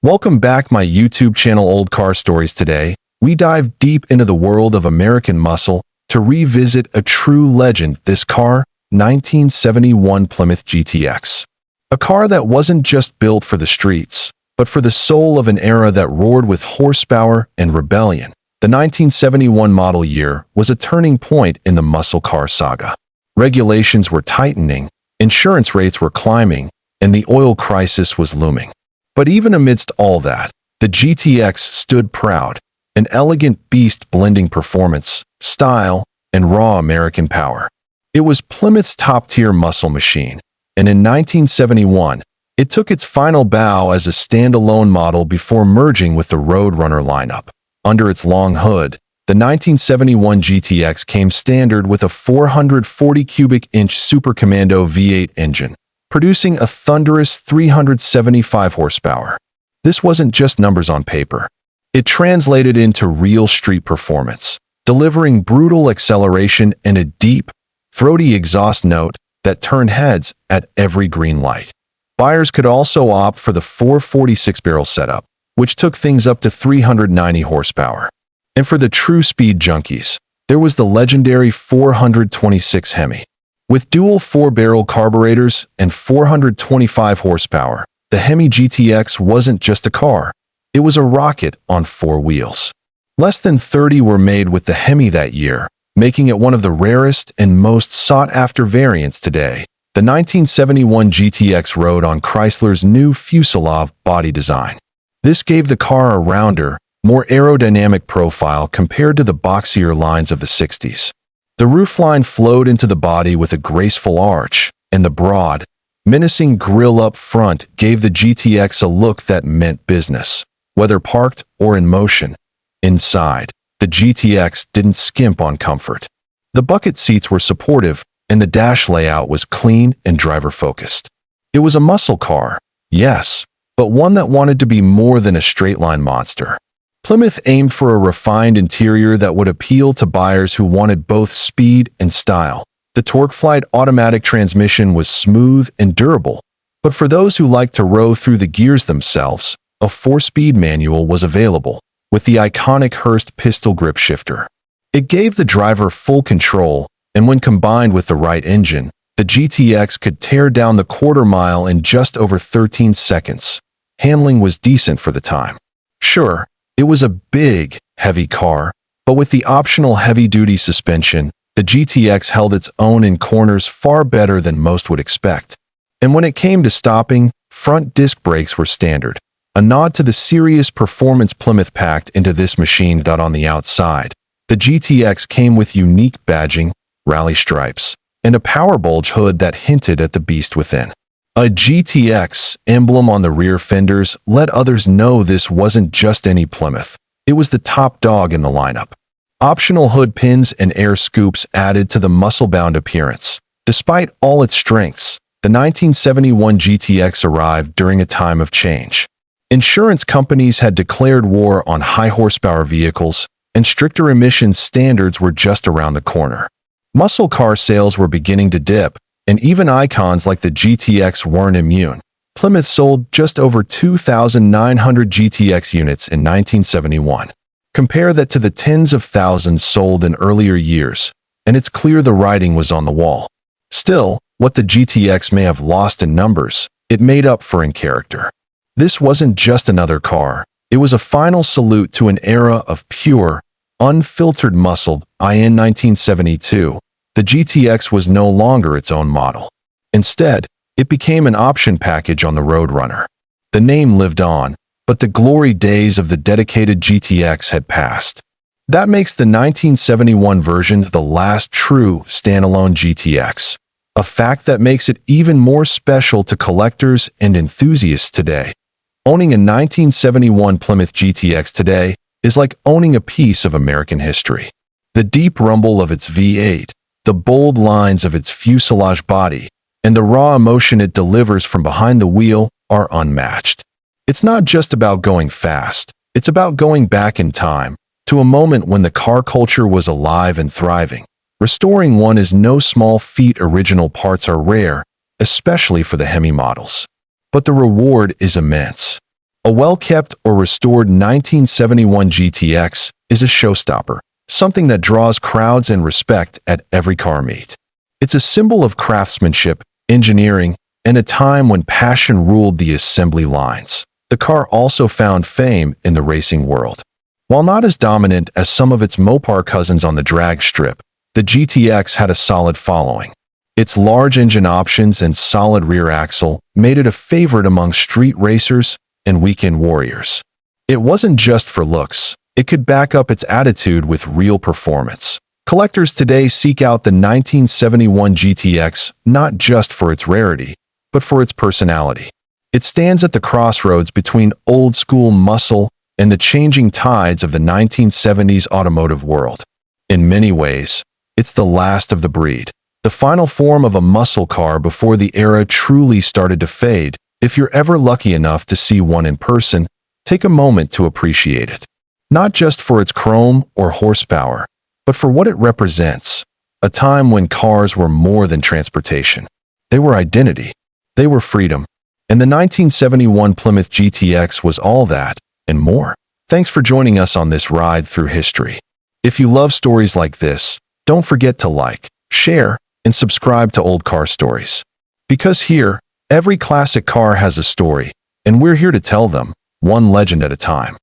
Welcome back my YouTube channel Old Car Stories. Today, we dive deep into the world of American muscle to revisit a true legend, this car, 1971 Plymouth GTX. A car that wasn't just built for the streets, but for the soul of an era that roared with horsepower and rebellion. The 1971 model year was a turning point in the muscle car saga. Regulations were tightening, insurance rates were climbing, and the oil crisis was looming. But even amidst all that, the GTX stood proud, an elegant beast blending performance, style, and raw American power. It was Plymouth's top-tier muscle machine, and in 1971, it took its final bow as a standalone model before merging with the Roadrunner lineup. Under its long hood, the 1971 GTX came standard with a 440 cubic inch Super Commando V8 engine, producing a thunderous 375 horsepower. This wasn't just numbers on paper. It translated into real street performance, delivering brutal acceleration and a deep, throaty exhaust note that turned heads at every green light. Buyers could also opt for the 446-barrel setup, which took things up to 390 horsepower. And for the true speed junkies, there was the legendary 426 HEMI. With dual 4-barrel carburetors and 425 horsepower, the HEMI GTX wasn't just a car, it was a rocket on 4 wheels. Less than 30 were made with the HEMI that year, making it one of the rarest and most sought-after variants today. The 1971 GTX rode on Chrysler's new fuselage body design. This gave the car a rounder, more aerodynamic profile compared to the boxier lines of the 60s. The roofline flowed into the body with a graceful arch, and the broad, menacing grille up front gave the GTX a look that meant business, whether parked or in motion. Inside, the GTX didn't skimp on comfort. The bucket seats were supportive, and the dash layout was clean and driver-focused. It was a muscle car, yes, but one that wanted to be more than a straight-line monster. Plymouth aimed for a refined interior that would appeal to buyers who wanted both speed and style. The TorqueFlite automatic transmission was smooth and durable, but for those who liked to row through the gears themselves, a 4-speed manual was available, with the iconic Hurst pistol grip shifter. It gave the driver full control, and when combined with the right engine, the GTX could tear down the quarter-mile in just over 13 seconds. Handling was decent for the time. Sure, it was a big, heavy car, but with the optional heavy-duty suspension, the GTX held its own in corners far better than most would expect. And when it came to stopping, front disc brakes were standard, a nod to the serious performance Plymouth packed into this machine. On the outside, the GTX came with unique badging, rally stripes, and a power bulge hood that hinted at the beast within. A GTX emblem on the rear fenders let others know this wasn't just any Plymouth. It was the top dog in the lineup. Optional hood pins and air scoops added to the muscle-bound appearance. Despite all its strengths, the 1971 GTX arrived during a time of change. Insurance companies had declared war on high-horsepower vehicles, and stricter emissions standards were just around the corner. Muscle car sales were beginning to dip, and even icons like the GTX weren't immune. Plymouth sold just over 2,900 GTX units in 1971. Compare that to the tens of thousands sold in earlier years, and it's clear the writing was on the wall. Still, what the GTX may have lost in numbers, it made up for in character. This wasn't just another car, it was a final salute to an era of pure, unfiltered muscle. In 1972, the GTX was no longer its own model. Instead, it became an option package on the Roadrunner. The name lived on, but the glory days of the dedicated GTX had passed. That makes the 1971 version the last true standalone GTX, a fact that makes it even more special to collectors and enthusiasts today. Owning a 1971 Plymouth GTX today is like owning a piece of American history. The deep rumble of its V8, the bold lines of its fuselage body, and the raw emotion it delivers from behind the wheel are unmatched. It's not just about going fast, it's about going back in time, to a moment when the car culture was alive and thriving. Restoring one is no small feat. Original parts are rare, especially for the HEMI models. But the reward is immense. A well-kept or restored 1971 GTX is a showstopper, something that draws crowds and respect at every car meet. It's a symbol of craftsmanship, engineering, and a time when passion ruled the assembly lines. The car also found fame in the racing world. While not as dominant as some of its Mopar cousins on the drag strip, the GTX had a solid following. Its large engine options and solid rear axle made it a favorite among street racers and weekend warriors. It wasn't just for looks. It could back up its attitude with real performance. Collectors today seek out the 1971 GTX not just for its rarity, but for its personality. It stands at the crossroads between old-school muscle and the changing tides of the 1970s automotive world. In many ways, it's the last of the breed, the final form of a muscle car before the era truly started to fade. If you're ever lucky enough to see one in person, take a moment to appreciate it. Not just for its chrome or horsepower, but for what it represents, a time when cars were more than transportation. They were identity. They were freedom. And the 1971 Plymouth GTX was all that and more. Thanks for joining us on this ride through history. If you love stories like this, don't forget to like, share, and subscribe to Old Car Stories. Because here, every classic car has a story, and we're here to tell them, one legend at a time.